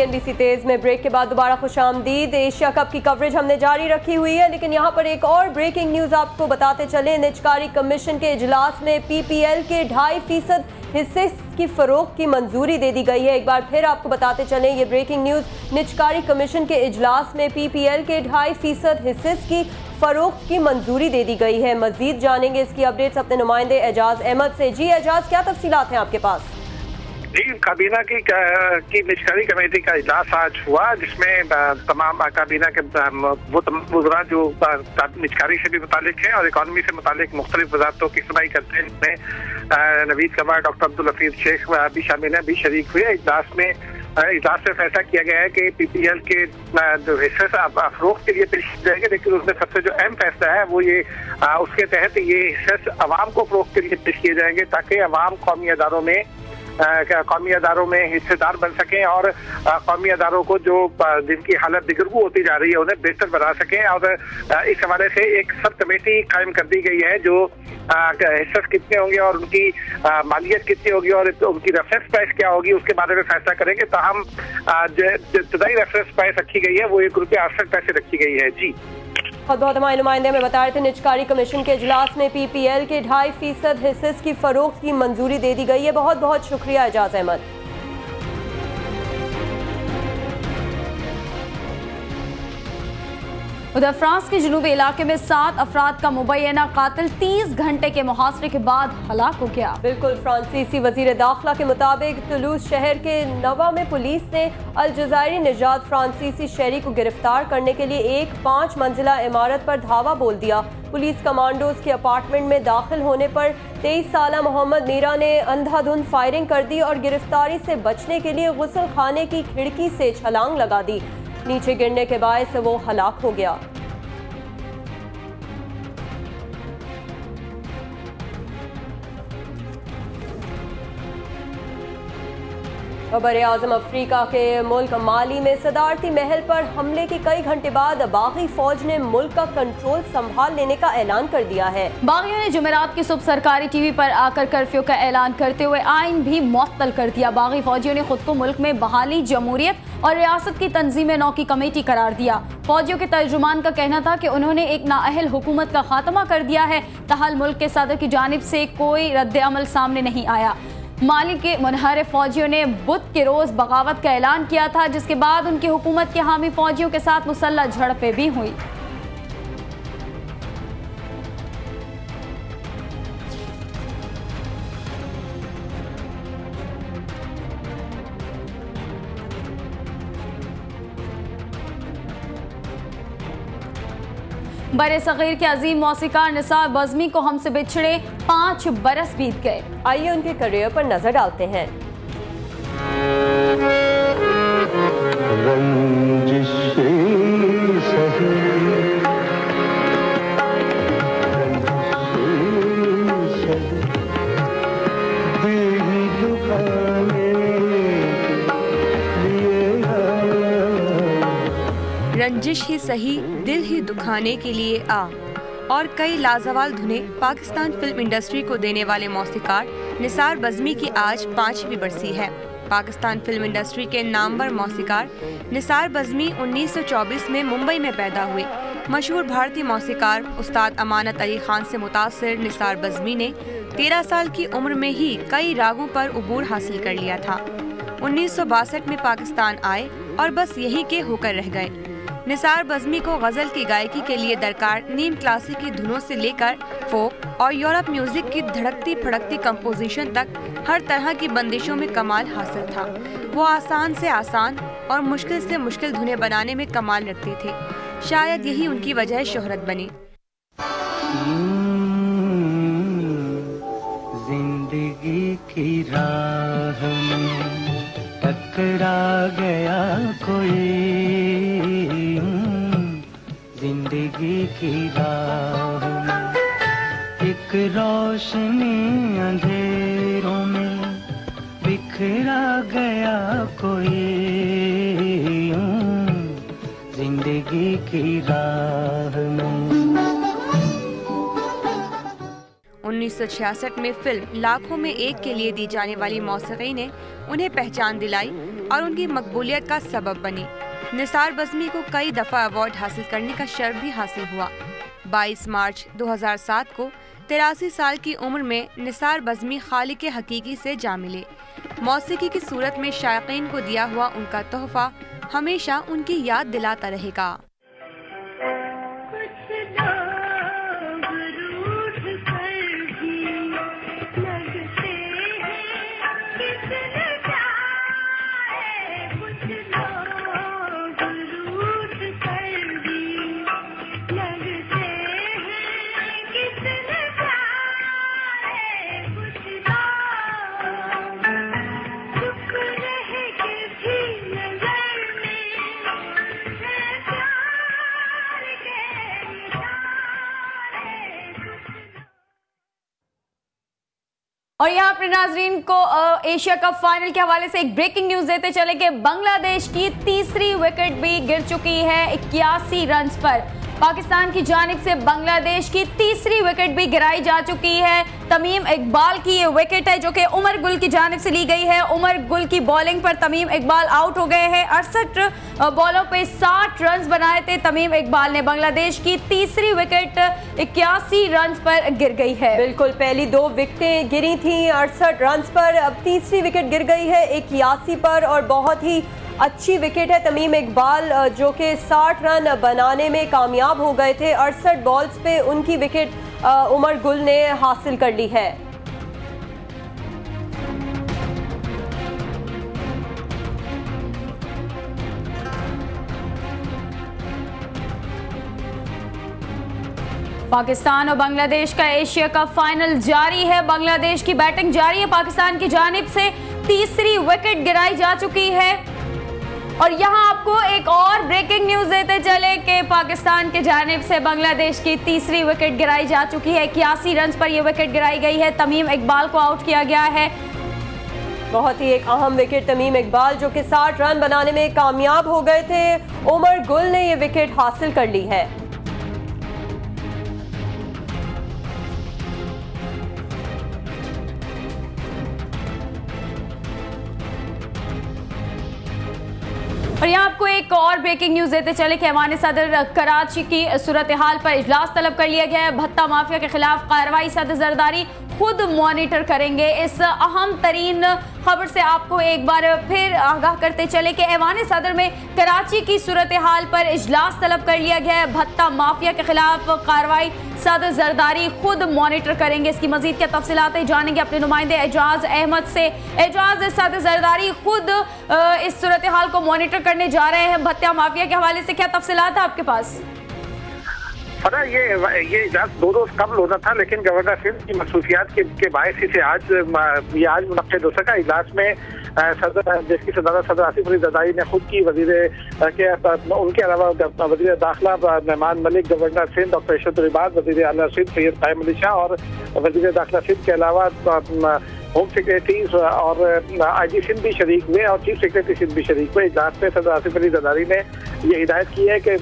NBC तेज में break के बाद दोबारा खुशामदीद। एशिया कप की कवरेज हमने जारी रखी हुई है, लेकिन यहाँ पर एक और ब्रेकिंग न्यूज आपको बताते चले। निजकारी कमीशन के इजलास में पीपीएल के 2.5% हिस्से की फरोख्त की मंजूरी दे दी गई है। एक बार फिर आपको बताते चलें, ये ब्रेकिंग न्यूज। निजकारी कमीशन के इजलास में पीपीएल के 2.5% हिस्से की फरोख्त की मंजूरी दे दी गई है। मजीद जानेंगे इसकी अपडेट्स अपने नुमाइंदे एजाज अहमद से। जी एजाज, क्या तफसीलात हैं आपके पास? जी, काबीना की निजकारी कमेटी का इजलास आज हुआ, जिसमें तमाम काबीना के वो तमाम वज़रा जो निजकारी से भी मुतालिक हैं और इकॉनमी से मुतालिक मुख्तलिफ वजारतों की सुनवाई करते हैं, जिसमें नवीद कमार, डॉक्टर अब्दुल हफीज शेख भी शामिल हैं, भी शरीक हुए। इजलास में फैसला किया गया है कि पीपीएल के जो हिस्से फरोख्त के लिए पेश किए जाएंगे, लेकिन उसमें सबसे जो अहम फैसला है वो ये उसके तहत ये हिस्से अवाम को फरोख्त के लिए पेश किए जाएंगे, ताकि अवाम कौमी अदारों में हिस्सेदार बन सकें और कौमी अदारों को जो जिनकी हालत दिगरगू होती जा रही है उन्हें बेहतर बना सकें। और इस हवाले से एक सब कमेटी कायम कर दी गई है जो हिस्से कितने होंगे और उनकी मालियत कितनी होगी और उनकी रेफरेंस प्राइस क्या होगी उसके बारे में फैसला करेंगे। ताहम जो इब्तदाई रेफरेंस प्राइस रखी गई है वो ₹1.68 रखी गई है। जी, बहुत बहुत हमारे नुमाइंदे में बता रहे थे, निजकारी कमीशन के इजलास में पीपीएल के 2.5% हिस्से की फरोख्त की मंजूरी दे दी गई है। बहुत बहुत शुक्रिया एजाज अहमद। उधर फ्रांस के जनूबी इलाके में 7 अफराद का मुबैना कातिल 30 घंटे के मुहासरे के बाद हलाक हो गया। बिल्कुल, फ्रांसीसी वजीर दाखिला के मुताबिक तुलूस शहर के नवा में पुलिस ने अलजजायरी निजात फ्रांसीसी शहरी को गिरफ्तार करने के लिए एक 5 मंजिला इमारत पर धावा बोल दिया। पुलिस कमांडोज के अपार्टमेंट में दाखिल होने पर 23 साला मोहम्मद मीरा ने अंधाधुंध फायरिंग कर दी और गिरफ्तारी से बचने के लिए गुस्ल खाने की खिड़की से छलांग लगा दी। नीचे गिरने के बायस वो हलाक हो गया। खबर आज़म अफ्रीका के मुल्क माली में सदारती महल पर हमले के कई घंटे बाद बागी फौज ने मुल्क का कंट्रोल संभाल लेने का ऐलान कर दिया है। बागियों ने जुमेरात की सुबह सरकारी टीवी पर आकर कर्फ्यू का ऐलान करते हुए आइन भी मुअत्तल कर दिया। बागी फौजियों ने खुद को मुल्क में बहाली, जमहूरियत और रियासत की तंजीम नौ की कमेटी करार दिया। फौजियों के तर्जुमान का कहना था कि उन्होंने एक नाअहल हुकूमत का खात्मा कर दिया है। ताहल मुल्क के सदर की जानिब से कोई रद्द-ए-अमल सामने नहीं आया। माली के मुनहरिफ फौजियों ने बुध के रोज बगावत का ऐलान किया था, जिसके बाद उनकी हुकूमत के हामी फौजियों के साथ मुसल्लह झड़पें भी हुई। बरे सगीर के अजीम मौसीकार निसार बज़मी को हमसे बिछड़े 5 बरस बीत गए। आइए उनके करियर पर नजर डालते हैं। रंजिश ही सही, दिल ही दुखाने के लिए आ और कई लाजवाल धुनें पाकिस्तान फिल्म इंडस्ट्री को देने वाले मौसीकार निसार बज़मी की आज 5वीं बरसी है। पाकिस्तान फिल्म इंडस्ट्री के नामवर मौसीकार निसार बज़मी 1924 में मुंबई में पैदा हुए। मशहूर भारतीय मौसीकार उस्ताद अमानत अली खान से मुतासिर निसार बज़मी ने 13 साल की उम्र में ही कई रागों पर उबूर हासिल कर लिया था। 1962 में पाकिस्तान आए और बस यहीं के होकर रह गए। निसार बज़मी को गज़ल की गायकी के लिए दरकार नीम क्लासिक की धुनों से लेकर फोक और यूरोप म्यूजिक की धड़कती फड़कती कंपोजिशन तक हर तरह की बंदिशों में कमाल हासिल था। वो आसान से आसान और मुश्किल से मुश्किल धुनें बनाने में कमाल रखते थे। शायद यही उनकी वजह शोहरत बनी। जिंदगी की राह में टकरा गया कोई, जिंदगी की राह में एक रोशनी अंधेरों में बिखरा गया कोई, जिंदगी की राह में। 1966 में फिल्म लाखों में एक के लिए दी जाने वाली मौसीकी ने उन्हें पहचान दिलाई और उनकी मकबूलियत का सबब बनी। निसार बज़्मी को कई दफ़ा अवार्ड हासिल करने का शर्फ भी हासिल हुआ। 22 मार्च 2007 को 83 साल की उम्र में निसार बज़्मी खालिक हकीकी से जा मिले। मौसीकी की सूरत में शायकीन को दिया हुआ उनका तोहफा हमेशा उनकी याद दिलाता रहेगा। और यहाँ पर नाजरीन को एशिया कप फाइनल के हवाले से एक ब्रेकिंग न्यूज देते चले कि बांग्लादेश की तीसरी विकेट भी गिर चुकी है 81 रन पर। पाकिस्तान की जानिब से बांग्लादेश की तीसरी विकेट भी गिराई जा चुकी है। तमीम इकबाल की ये विकेट है जो कि उमर गुल की जानिब से ली गई है। उमर गुल की बॉलिंग पर तमीम इकबाल आउट हो गए हैं। 68 बॉलों पे 60 रन बनाए थे तमीम इकबाल ने। बांग्लादेश की तीसरी विकेट 81 रन पर गिर गई है। बिल्कुल, पहली 2 विकेटें गिरी थी 68 रन पर, अब तीसरी विकेट गिर गई है 81 पर और बहुत ही अच्छी विकेट है तमीम इकबाल जो कि 60 रन बनाने में कामयाब हो गए थे। 68 बॉल्स पे उनकी विकेट उमर गुल ने हासिल कर ली है। पाकिस्तान और बांग्लादेश का एशिया कप फाइनल जारी है। बांग्लादेश की बैटिंग जारी है। पाकिस्तान की जानिब से तीसरी विकेट गिराई जा चुकी है। और यहाँ आपको एक और ब्रेकिंग न्यूज देते चले कि पाकिस्तान के जानिब से बांग्लादेश की तीसरी विकेट गिराई जा चुकी है। 81 रन पर यह विकेट गिराई गई है। तमीम इकबाल को आउट किया गया है। बहुत ही एक अहम विकेट तमीम इकबाल जो कि 60 रन बनाने में कामयाब हो गए थे। उमर गुल ने यह विकेट हासिल कर ली है। और यहाँ आपको एक और ब्रेकिंग न्यूज देते चले कि ऐवान सदर कराची की सूरत हाल पर इजलास तलब कर लिया गया है। भत्ता माफिया के खिलाफ कार्रवाई सदर जरदारी खुद मॉनिटर करेंगे। इस अहम तरीन खबर से आपको एक बार फिर आगाह करते चले कि ऐवान सदर में कराची की सूरत हाल पर इजलास तलब कर लिया गया है। भत्ता माफिया के खिलाफ कार्रवाई सदर जरदारी खुद मॉनिटर करेंगे। इसकी मजीद क्या तफसीलात जानेंगे अपने नुमाइंदे एजाज अहमद से। एजाज, सदर जरदारी खुद इस सूरत हाल को मॉनिटर करने जा रहे हैं भत्ता माफिया के हवाले से, क्या तफसीलात है आपके पास? फरा ये इजलास 2 रोज कबल होना था, लेकिन गवर्नर सिंध की मसरूफियात के बायस से आज मुनक्किद हो सका। इजलास में सदर देश की सदारत सदर आसिफ अली जरदारी ने खुद की उनके अलावा वजीर दाखिला मेहमान मलिक, गवर्नर सिंध डॉक्टर इशरत रिबाद, वजीर आला सिंध सैयद कायम अली शाह और वजीर दाखिला सिंध के अलावा होम सेक्रेटरीज और IG सिंध भी शरीक हुए और चीफ सेक्रेटरी सिंध भी शरीक हुए। इजलास में सदर आसिफ अली जरदारी ने ये हिदायत की है कि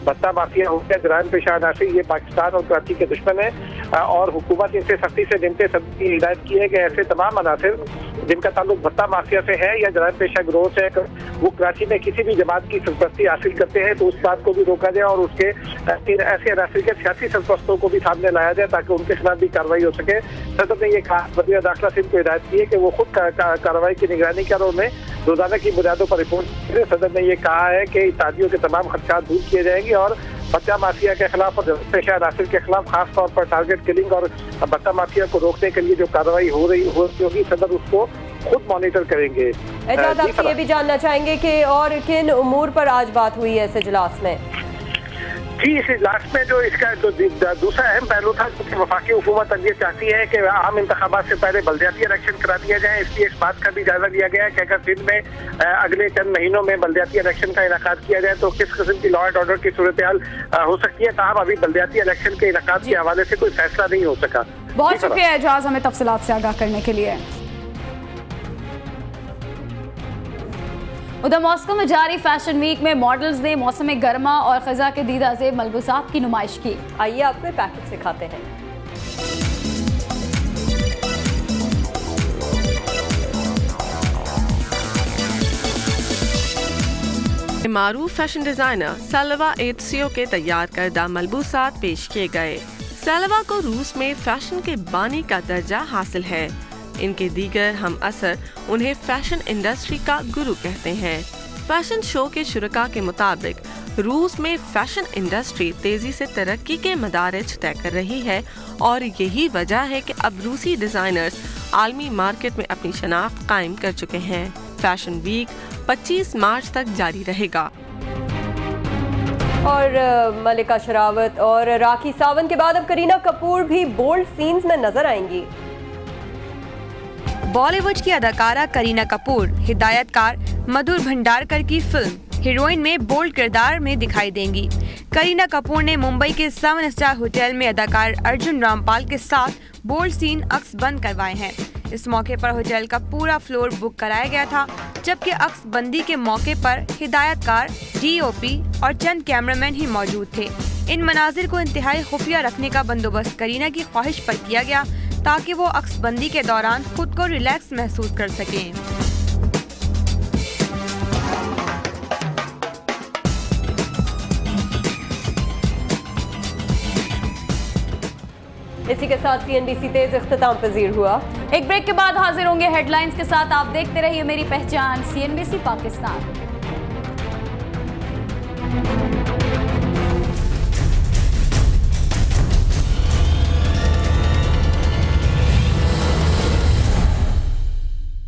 भत्ता माफिया हो गया जराइम पेशा अनासर, ये पाकिस्तान और कराची के दुश्मन है और हुकूमत इनसे सख्ती से निपटे। सब की हिदायत की है कि ऐसे तमाम अनासर जिनका ताल्लुक भत्ता माफिया से है या जराइम पेशा गिरोह से है, वो कराची में किसी भी जमात की सरपरस्ती हासिल करते हैं तो उस बात को भी रोका जाए और उसके ऐसे अनासर के सियासी सरपरस्तों को भी सामने लाया जाए ताकि उनके खिलाफ भी कार्रवाई हो सके। सदर ने ये कहा, वज़ीर दाखिला सिंध को हिदायत की है कि वो खुद कार्रवाई की निगरानी करें और उन्हें रोजाना की बुनियादों पर रिपोर्ट करें। सदर ने ये कहा है कि इत्यादियों के तमाम खदशात दूर किए जाएंगे और भत्ता माफिया के खिलाफ और पेशा अनासर के खिलाफ खास तौर पर टारगेट किलिंग और भत्ता माफिया को रोकने के लिए जो कार्रवाई हो रही होगी सदर उसको खुद मॉनिटर करेंगे। एजाज, आपसे ये भी जानना चाहेंगे कि और किन उमूर पर आज बात हुई है इस इजलास में? जी, इस इजलास में जो इसका जो दूसरा अहम पहलू था कि वफाकी हुकूमत अब ये चाहती है कि आम इंतखाबात से पहले बल्दियाती इलेक्शन करा दिया जाए। इसलिए इस बात का भी जायजा लिया गया है कि अगर सिंध में अगले चंद महीनों में बल्दियाती इलेक्शन का इनेकाद किया जाए तो किस किस्म की लॉ एंड ऑर्डर की सूरत हाल हो सकती है। ताहम अभी बल्दियाती इलेक्शन के इनेकाद के हवाले से कोई फैसला नहीं हो सका। बहुत शुक्रिया एजाज हमें तफसीलात से आगाह करने के लिए। उधर मॉस्को में जारी फैशन वीक में मॉडल्स ने मौसम गर्मा और खज़ा के दीदा ज़ेब मलबूसात की नुमाइश की। आइए आपको पैकेज दिखाते हैं। मारूफ फैशन डिजाइनर सलवा एत्सियो के तैयार करदा मलबूसात पेश किए गए। सलवा को रूस में फैशन के बानी का दर्जा हासिल है। इनके दीगर हम असर उन्हें फैशन इंडस्ट्री का गुरु कहते हैं। फैशन शो के शुरका के मुताबिक रूस में फैशन इंडस्ट्री तेजी से तरक्की के मदारिज तय कर रही है और यही वजह है कि अब रूसी डिजाइनर्स आलमी मार्केट में अपनी शनाख्त कायम कर चुके हैं। फैशन वीक 25 मार्च तक जारी रहेगा। और मलिका शेरावत और राखी सावंत के बाद अब करीना कपूर भी बोल्ड सीन्स में नजर आएंगी। बॉलीवुड की अदाकारा करीना कपूर हिदायतकार मधुर भंडारकर की फिल्म हीरोइन में बोल्ड किरदार में दिखाई देंगी। करीना कपूर ने मुंबई के 7 स्टार होटल में अदाकार अर्जुन रामपाल के साथ बोल्ड सीन अक्स बंद करवाए हैं। इस मौके पर होटल का पूरा फ्लोर बुक कराया गया था, जबकि अक्स बंदी के मौके पर हिदायतकार, DOP और चंद कैमरामैन ही मौजूद थे। इन मनाजिर को इंतहाई खुफिया रखने का बंदोबस्त करीना की ख्वाहिश पर किया गया ताकि वो अक्स बंदी के दौरान खुद को रिलैक्स महसूस कर सकें। इसी के साथ CNBC तेज इख्तिताम पजीर हुआ। एक ब्रेक के बाद हाजिर होंगे हेडलाइंस के साथ। आप देखते रहिए मेरी पहचान CNBC पाकिस्तान।